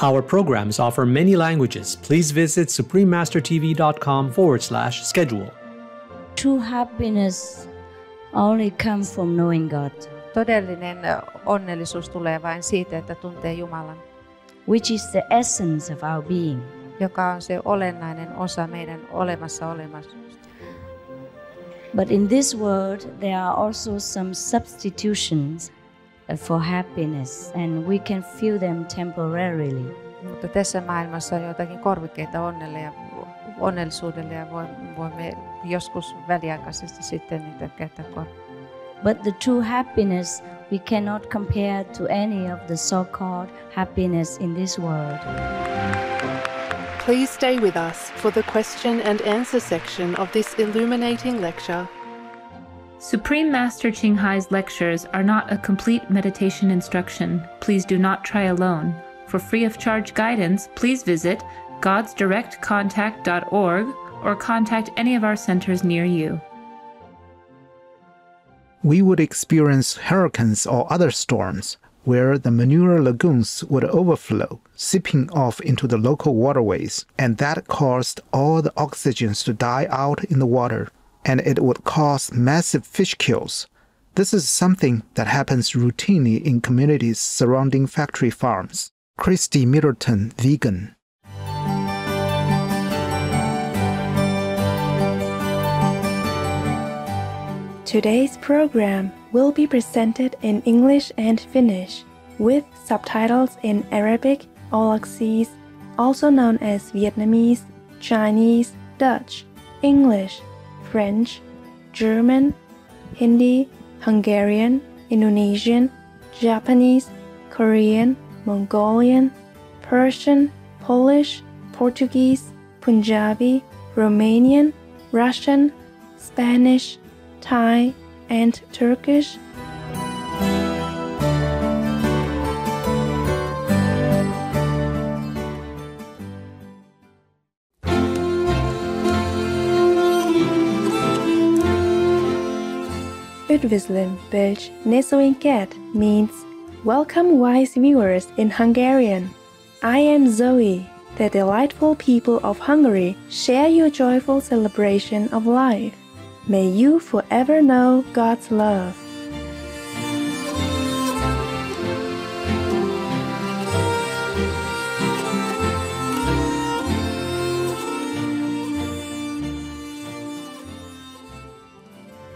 Our programs offer many languages. Please visit suprememastertv.com/schedule. True happiness only comes from knowing God, Todellinen onnellisuus tulee vain siitä, että tuntee Jumalan, which is the essence of our being. joka on se olennainen osa meidän olemassaolosta. But in this world, there are also some substitutions for happiness, and we can feel them temporarily. Mutta tässä maailmassa on joitakin korvikkeita onnellisuudelle ja voimme joskus väliaikaisesti sitten niitä käyttää But the true happiness we cannot compare to any of the so-called happiness in this world. Please stay with us for the question and answer section of this illuminating lecture. Supreme Master Ching Hai's lectures are not a complete meditation instruction. Please do not try alone. For free of charge guidance, please visit godsdirectcontact.org or contact any of our centers near you. We would experience hurricanes or other storms where the manure lagoons would overflow, seeping off into the local waterways, and that caused all the oxygens to die out in the water, and it would cause massive fish kills. This is something that happens routinely in communities surrounding factory farms. Christy Middleton, vegan. Today's program will be presented in English and Finnish, with subtitles in Arabic, Aulacese, also known as Vietnamese, Chinese, Dutch, English, French, German, Hindi, Hungarian, Indonesian, Japanese, Korean, Mongolian, Persian, Polish, Portuguese, Punjabi, Romanian, Russian, Spanish, Thai, and Turkish. Üdvözlöm, bölcs nézőinket means welcome wise viewers in Hungarian. I am Zoe. The delightful people of Hungary share your joyful celebration of life. May you forever know God's love.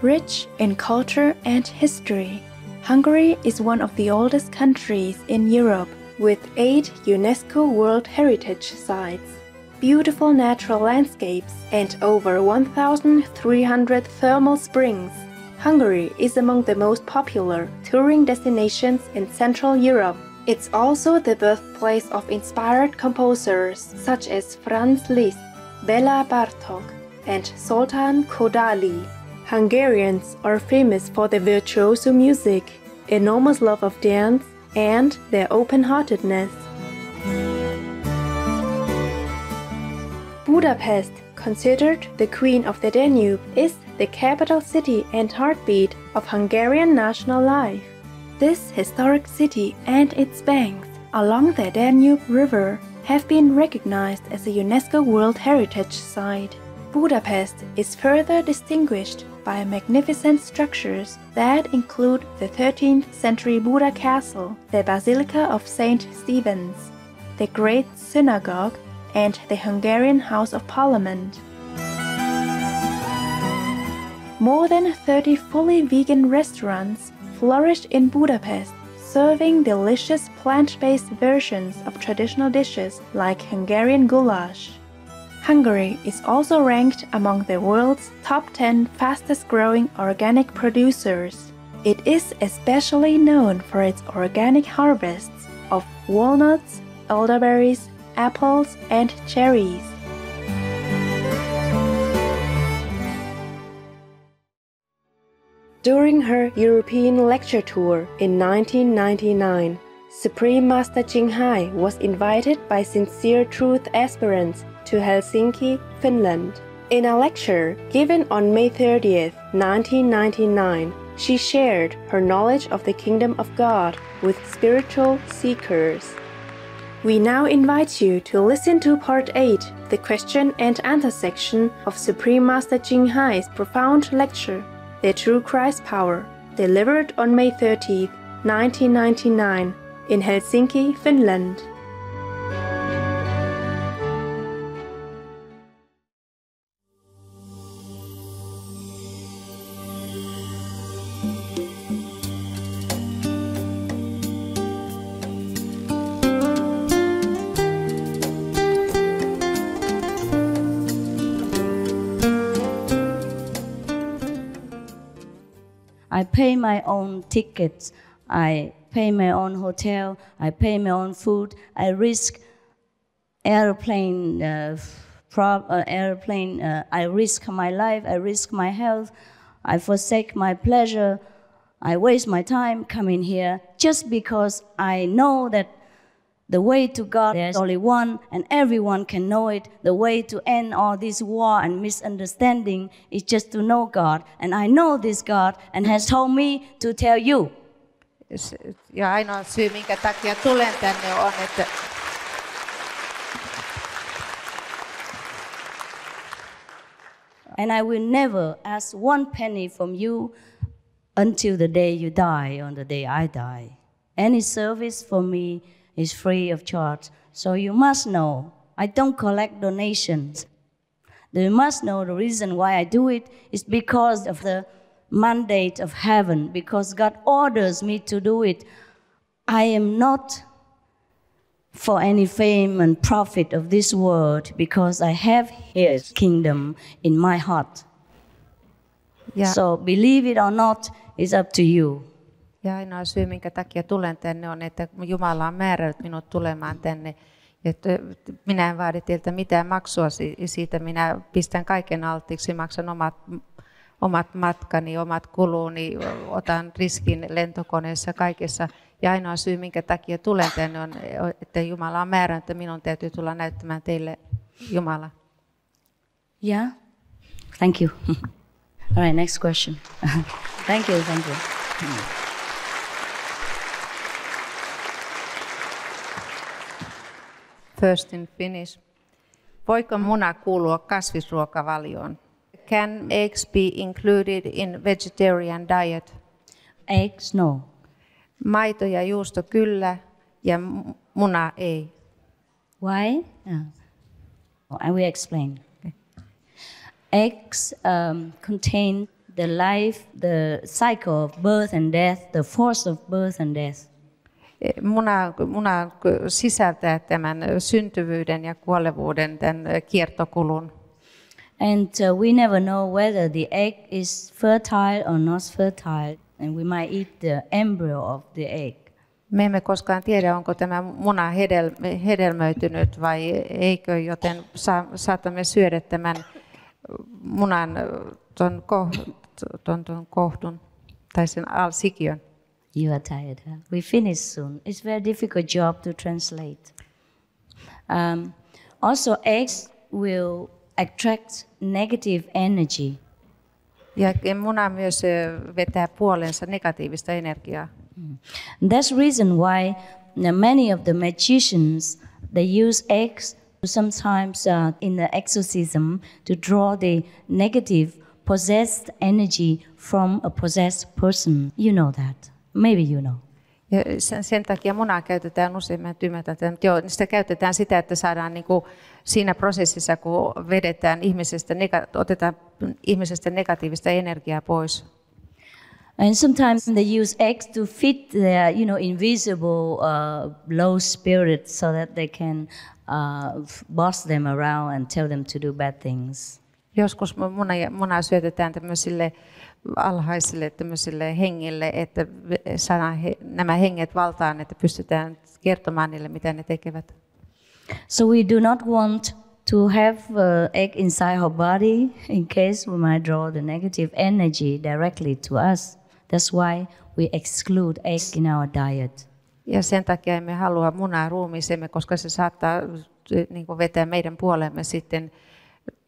Rich in culture and history, Hungary is one of the oldest countries in Europe, with 8 UNESCO World Heritage Sites, beautiful natural landscapes, and over 1,300 thermal springs. Hungary is among the most popular touring destinations in Central Europe. It's also the birthplace of inspired composers such as Franz Liszt, Bela Bartok, and Zoltán Kodály. Hungarians are famous for their virtuoso music, enormous love of dance, and their open-heartedness. Budapest, considered the Queen of the Danube, is the capital city and heartbeat of Hungarian national life. This historic city and its banks along the Danube River have been recognized as a UNESCO World Heritage Site. Budapest is further distinguished by magnificent structures that include the 13th century Buda Castle, the Basilica of St. Stephen's, the Great Synagogue, and the Hungarian House of Parliament. More than 30 fully vegan restaurants flourish in Budapest, serving delicious plant-based versions of traditional dishes like Hungarian goulash. Hungary is also ranked among the world's top 10 fastest-growing organic producers. It is especially known for its organic harvests of walnuts, elderberries, apples, and cherries. During her European lecture tour in 1999, Supreme Master Ching Hai was invited by sincere truth aspirants to Helsinki, Finland. In a lecture given on May 30th, 1999, She shared her knowledge of the kingdom of God with spiritual seekers. We now invite you to listen to part 8, the question and answer section of Supreme Master Ching Hai's profound lecture, The True Christ Power, delivered on May 30th, 1999, in Helsinki, Finland. I pay my own tickets, I pay my own hotel, I pay my own food, I risk airplane, I risk my life, I risk my health, I forsake my pleasure, I waste my time coming here just because I know that the way to God, there's only one, and everyone can know it. The way to end all this war and misunderstanding is just to know God. And I know this God and has told me to tell you. Ja ainoa syy, minkä takia tulen tänne on, että And I will never ask one penny from you until the day you die, on the day I die. Any service for me is free of charge. So you must know, I don't collect donations. You must know the reason why I do it is because of the mandate of heaven, because God orders me to do it. I am not for any fame and profit of this world, because I have His kingdom in my heart. Ja, So believe it or not, it's up to you. ja ainoa syy, minkä takia tulen tänne on, että Jumala on määrännyt minut tulemaan tänne. Että minä en vaadi teiltä mitään maksua siitä, minä pistän kaiken alttiiksi, maksan omat matkani, omat kuluni, otan riskin lentokoneessa kaikessa. Ja ainoa syy, minkä takia tulen tänne on, että Jumala on määrännyt, että minun täytyy tulla näyttämään teille Jumala. Yeah? Thank you. All right, next question. Thank you. First in Finnish. Voiko muna kuulua kasvisruokavalioon? Can eggs be included in vegetarian diet? Eggs, no. Maito ja juusto kyllä ja muna ei. Why? I will explain. Eggs contain the life, the cycle of birth and death, the force of birth and death. Muna sisältää tämän syntyvyyden ja kuolevuuden, tämän kiertokulun. And we never know whether the egg is fertile or not fertile, and we might eat the embryo of the egg. Me emme koskaan tiedä, onko tämä muna hedelmöitynyt vai eikö, joten saatamme syödä tämän munan ton kohdun tai sen sikiön. You are tired, huh? We finish soon. It's a very difficult job to translate. Also, eggs will attract negative energy. Ja muna myös vetää puoleensa negatiivista energiaa. That's the reason why many of the magicians, they use eggs sometimes in the exorcism to draw the negative possessed energy from a possessed person. You know that. Maybe you know. Ja sen takia munaa käytetään usein, mä ymmärrän, että joo, sitä käytetään sitä, että saadaan niin kuin siinä prosessissa, kun vedetään otetaan ihmisestä negatiivista energiaa pois. And sometimes they use eggs to fit their, invisible low spirits so that they can boss them around and tell them to do bad things. Joskus munaa syötetään tämmöisille alhaisille tämmöisille hengille, että saadaan nämä henget valtaan, että pystytään kertomaan niille, mitä ne tekevät. So we do not want to have egg inside our body in case we might draw the negative energy directly to us. That's why we exclude egg in our diet. Ja sen takia emme halua munaa ruumiiseemme, koska se saattaa niin kuin vetää meidän puolemme sitten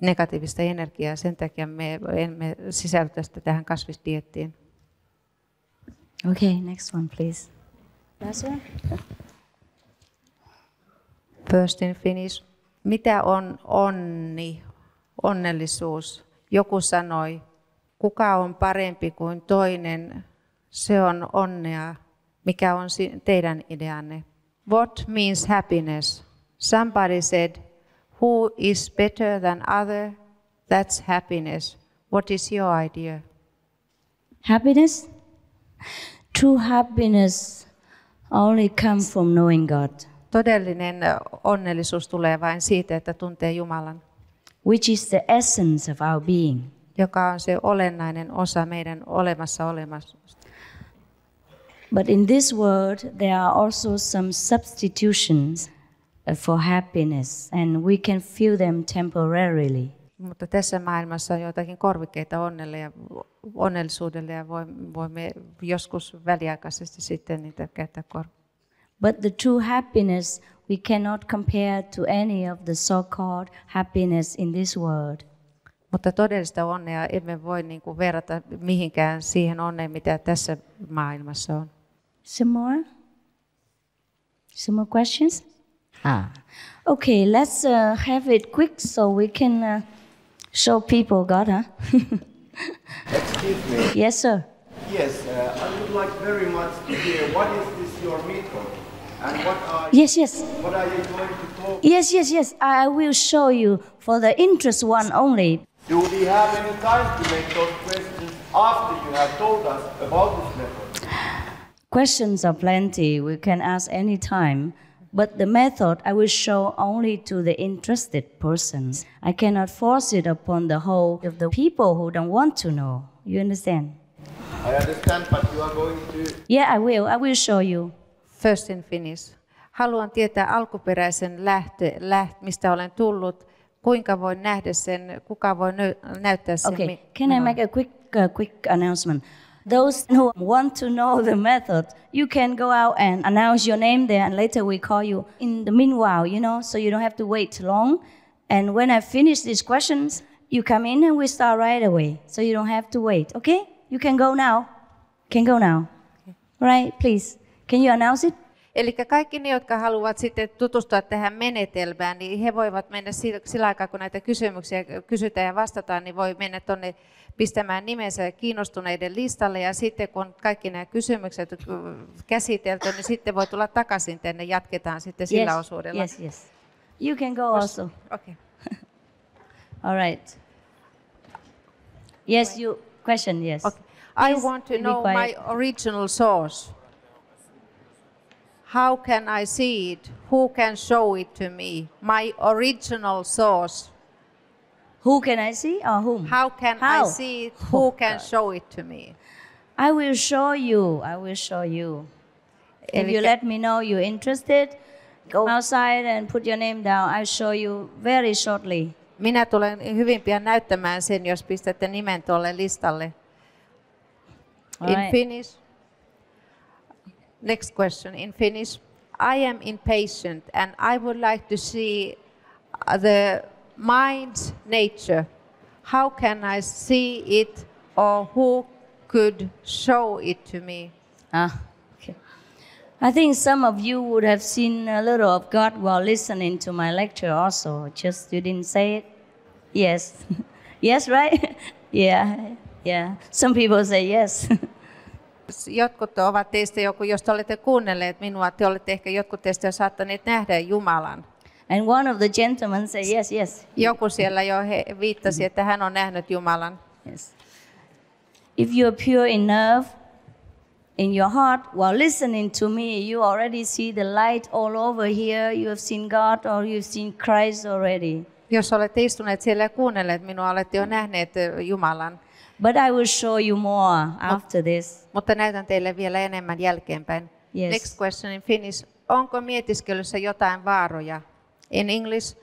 negatiivista energiaa. Sen takia me emme sisältä sitä tähän kasvisdieettiin. Okay, next one, please. Last one. First in Finnish. Mitä on onni, onnellisuus? Joku sanoi, kuka on parempi kuin toinen, se on onnea. Mikä on teidän ideanne? What means happiness? Somebody said, who is better than other? That's happiness. What is your idea? Happiness? True happiness only comes from knowing God, Todellinen onnellisuus tulee vain siitä, että tuntee Jumalan, which is the essence of our being. joka on se olennainen osa meidän olemassa. But in this world, there are also some substitutions for happiness, and we can feel them temporarily. Mutta tässä maailmassa on joitakin korvikkeita onnellisuudelle ja voimme joskus väliaikaisesti sitten niitä käyttää But the true happiness we cannot compare to any of the so-called happiness in this world. Mutta todellista onnea emme voi verrata mihinkään siihen onneen, mitä tässä maailmassa on. Some more questions? Okay, let's have it quick so we can show people God, huh? Excuse me. Yes, sir. Yes, I would like very much to hear what is this your method and what are Yes. what are you going to talk? Yes. I will show you for the interest one only. Do we have any time to make those questions after you have told us about this method? Questions are plenty. We can ask any time. But the method I will show only to the interested persons. I cannot force it upon the whole of the people who don't want to know. You understand? I understand, but you are going to... Yeah, I will show you. First in Finnish. Haluan tietää alkuperäisen mistä olen tullut, kuinka voin nähdä sen, kuka voi näyttää sen. Okay, can I make a quick announcement? Those who want to know the method, you can go out and announce your name there, and later we call you in the meanwhile, so you don't have to wait long. And when I finish these questions, you come in and we start right away, so you don't have to wait, okay? You can go now. Okay. Right, please. Can you announce it? Eli kaikki ne, jotka haluavat sitten tutustua tähän menetelmään, niin he voivat mennä sillä aikaa, kun näitä kysymyksiä kysytään ja vastataan, niin voi mennä tuonne pistämään nimensä kiinnostuneiden listalle. Ja sitten kun kaikki nämä kysymykset käsitelty, niin sitten voi tulla takaisin tänne, jatketaan sitten sillä osuudella. Yes. You can go also. Okay. All right. Yes, question, yes. Okay. I want to know my original source. How can I see it? Who can show it to me? My original source. Who can I see or whom? How can I see it? Who can show it to me? I will show you. If you let me know you're interested, go outside and put your name down. I'll show you very shortly. Minä tulen hyvin pian näyttämään sen, jos pistätte nimen tuolle listalle. In Finnish. Next question in Finnish. I am impatient and I would like to see the mind's nature. How can I see it, or who could show it to me? Okay. I think some of you would have seen a little of God while listening to my lecture also. Just you didn't say it? Yes. Yes, right? Yeah. Some people say yes. Jotkut ovat teistä, jos te olette kuunnelleet minua, te olette ehkä jotkut teistä saattaneet nähdä Jumalan. And one of the gentlemen said yes. Joku siellä jo viittasi, että hän on nähnyt Jumalan. Yes. If you are pure enough in your heart while listening to me, you already see the light all over here. You have seen God or you've seen Christ already. Jos olette istuneet siellä ja kuunnelleet minua, olette jo nähneet Jumalan. But I will show you more after this. Mutta näytän teille vielä enemmän jälkeenpäin. Yes. Next question in Finnish. Onko mietiskelyssä jotain vaaroja? In English,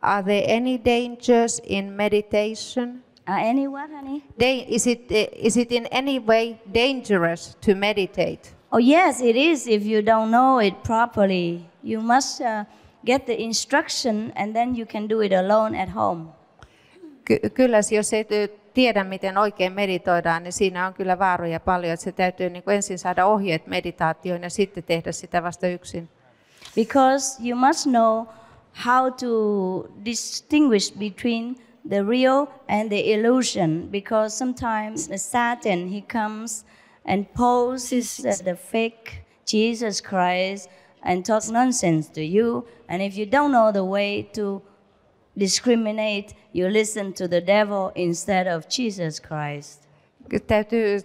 are there any dangers in meditation? Any what, honey? Is it in any way dangerous to meditate? Oh yes, it is if you don't know it properly. You must get the instruction and then you can do it alone at home. Kyllä, jos ei tiedä, miten oikein meditoidaan, niin siinä on kyllä vaaroja paljon. Että se täytyy niin kuin ensin saada ohjeet meditaatioon ja sitten tehdä sitä vasta yksin. Because you must know how to distinguish between the real and the illusion. Because sometimes the Satan, he comes and poses the fake Jesus Christ and talks nonsense to you. And if you don't know the way to discriminate, you listen to the devil instead of Jesus Christ. Täytyy,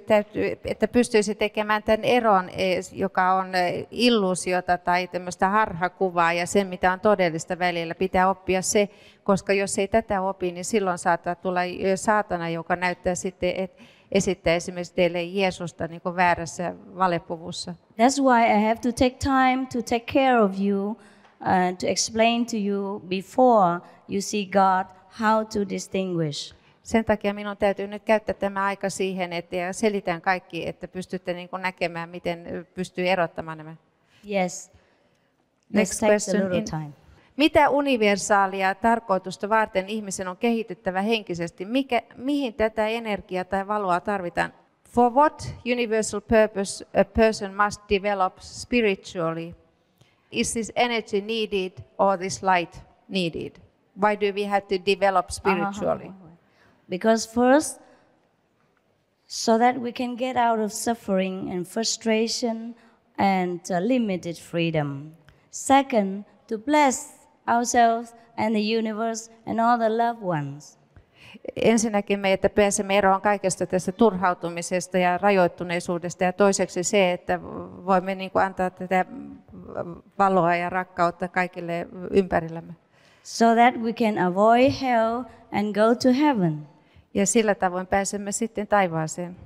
että pystyisi tekemään tämän eron, joka on illuusiota tai tämmöistä harhakuvaa ja sen, mitä on todellista välillä. Pitää oppia se, koska jos ei tätä opi, niin silloin saattaa tulla saatana, joka näyttää sitten, esittää esimerkiksi teille Jeesusta niin kuin väärässä valepuvussa. That's why I have to take time to take care of you, to explain to you before you see God how to distinguish. Sen takia minun täytyy nyt käyttää tämä aika siihen, että selitän kaikki, että pystytte niin kuin näkemään, miten pystyy erottamaan nämä. Yes. Next question. Mitä universaalia tarkoitusta varten ihmisen on kehityttävä henkisesti? Mihin tätä energiaa tai valoa tarvitaan? For what universal purpose a person must develop spiritually? Is this energy needed or this light needed? Why do we have to develop spiritually? Because first, so that we can get out of suffering and frustration and limited freedom. Second, to bless ourselves and the universe and all the loved ones. Ensinnäkin me, että pääsemme eroon kaikesta tästä turhautumisesta ja rajoittuneisuudesta. Ja toiseksi se, että voimme niin kuin antaa tätä valoa ja rakkautta kaikille ympärillämme. So that we can avoid hell and go to heaven. Ja sillä tavoin pääsemme sitten taivaaseen.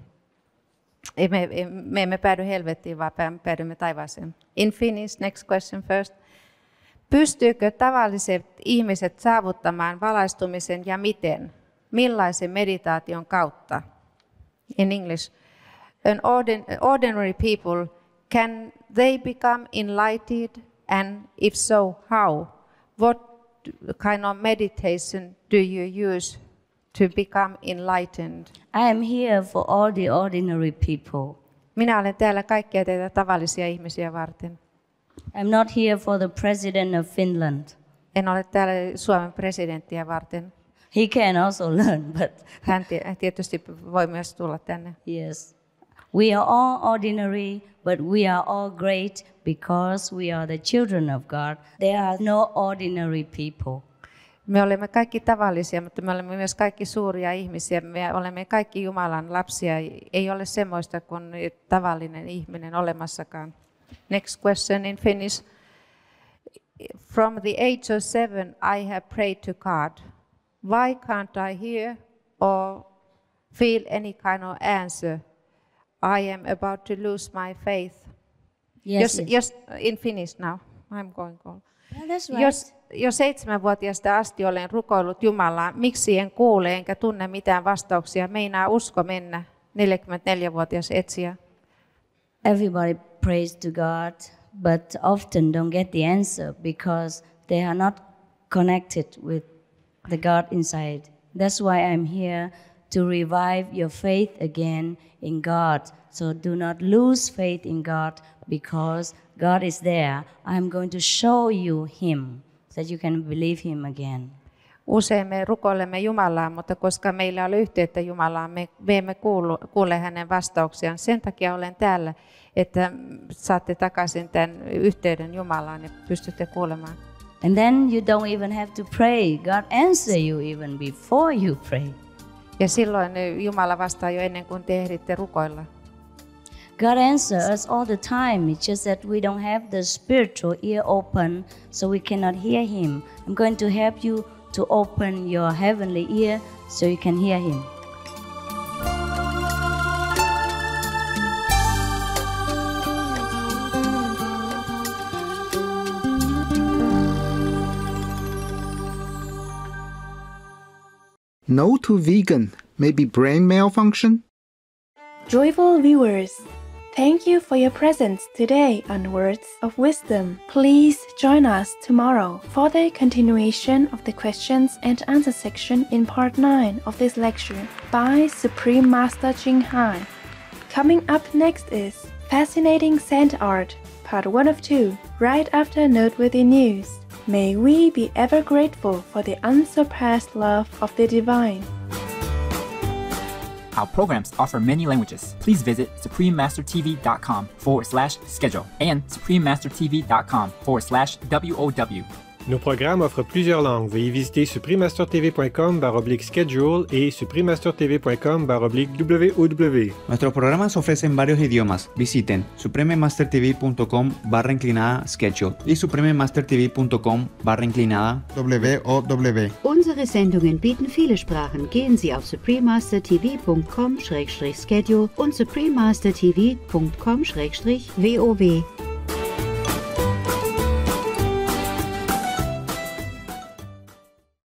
Me emme päädy helvettiin, vaan päädymme taivaaseen. In Finnish, next question first. Pystyykö tavalliset ihmiset saavuttamaan valaistumisen ja miten? Millaisen meditaation kautta? In English, ordinary people, can they become enlightened? And if so, how? What kind of meditation do you use to become enlightened? I am here for all the ordinary people. Minä olen täällä kaikkia teitä tavallisia ihmisiä varten. I'm not here for the president of Finland. En ole täällä Suomen presidenttiä varten. He can also learn, but Hän tietysti voi myös tulla tänne. yes. We are all ordinary, but we are all great because we are the children of God. There are no ordinary people. Me olemme kaikki tavallisia, mutta me olemme myös kaikki suuria ihmisiä. Me olemme kaikki Jumalan lapsia. Ei ole semmoista kuin tavallinen ihminen olemassakaan. Next question in Finnish. From the age of 7, I have prayed to God. Why can't I hear or feel any kind of answer? I am about to lose my faith. Yes. Jos in Finnish now. I'm going on. Yeah, that's right. Jos 7-vuotiaasta asti olen rukoillut Jumalaa, miksi en kuule enkä tunne mitään vastauksia? Meinaa usko mennä 44-vuotias etsiä. Everybody prays to God, but often don't get the answer because they are not connected with the God inside. That's why I'm here to revive your faith again in God. So do not lose faith in God because God is there. I'm going to show you Him so that you can believe Him again. Usein me rukoilemme Jumalaa, mutta koska meillä on yhteyttä Jumalaan, me emme kuule hänen vastauksiaan. Sen takia olen täällä, että saatte takaisin tämän yhteyden Jumalaan ja pystytte kuulemaan. And then you don't even have to pray. God answers you even before you pray. Ja silloin Jumala vastaa jo ennen kuin te ehditte rukoilla. God answers us all the time. It's just that we don't have the spiritual ear open, so we cannot hear Him. I'm going to help you to open your heavenly ear so you can hear Him. No to vegan may be brain malfunction? Joyful viewers, Thank you for your presence today on Words of Wisdom. Please join us tomorrow for the continuation of the questions and answer section in part 9 of this lecture by Supreme Master Ching Hai. Coming up next is Fascinating Sand Art, part 1 of 2, right after Noteworthy News. May we be ever grateful for the unsurpassed love of the Divine. Our programs offer many languages. Please visit suprememastertv.com/schedule and suprememastertv.com/WOW. Nos programmes offrent plusieurs langues. Veuillez visiter suprememastertv.com/schedule et suprememastertv.com/WOW. Nuestros programas ofrecen varios idiomas. Visiten suprememastertv.com/schedule y suprememastertv.com/WOW. Unsere Sendungen bieten viele Sprachen. Gehen Sie auf suprememastertv.com/schedule und suprememastertv.com/WOW.